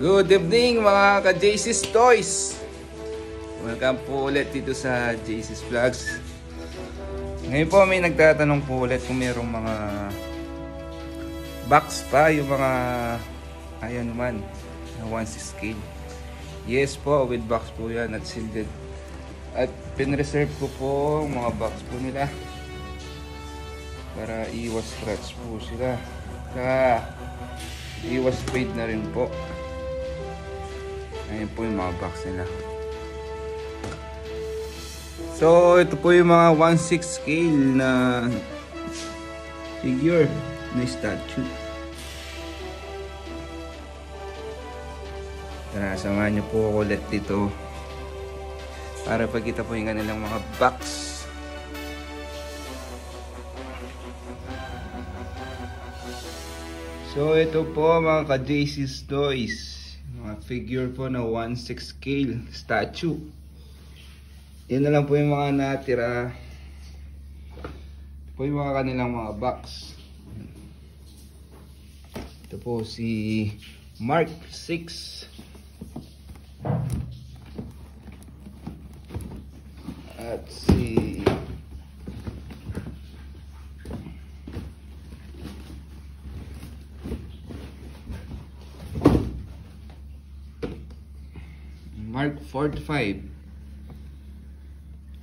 Good evening mga ka-JC's Toys. Welcome po ulit dito sa JC's Vlogs. Ngayon po may nagtatanong po ulit kung mayroong mga box pa, yung mga ayan naman, 1/6 scale. Yes po, with box po yan at sealed. At pinreserve ko po mga box po nila para iwas scratch po sila. Saka iwas fade na rin po. Ayan po yung mga box nila. So ito po yung mga 1/6 scale na figure na statue. Tara, samahan niyo po ako ulit dito para pagkita po yung kanilang mga box. So ito po mga ka-JC's Toys, mga figure po na 1/6 scale statue. Yan na lang po yung mga natira. Ito po yung mga kanilang mga box. Ito po si Mark 6 at si Mark 45.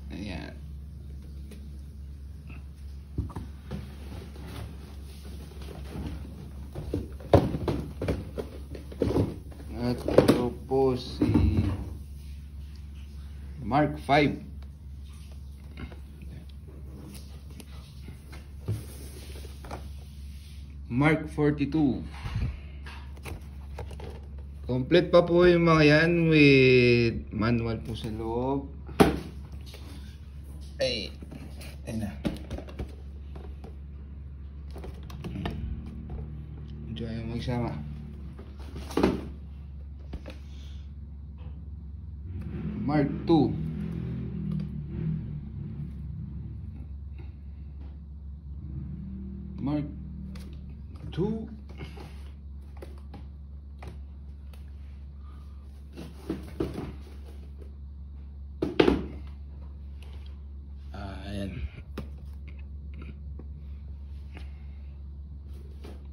Ayan. At ito po si Mark 5. Mark 42. Complete pa po yung mga yan with manual po sa loob. Ay, ayun na. Enjoy yung magsama. Mark 2. Mark 2.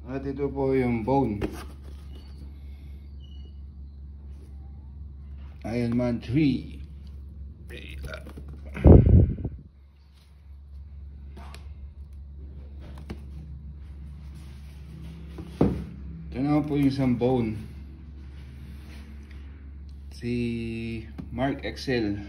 At ito po yung bone. Iron Man 3. Ito na po yung isang bone. Si Mark XL.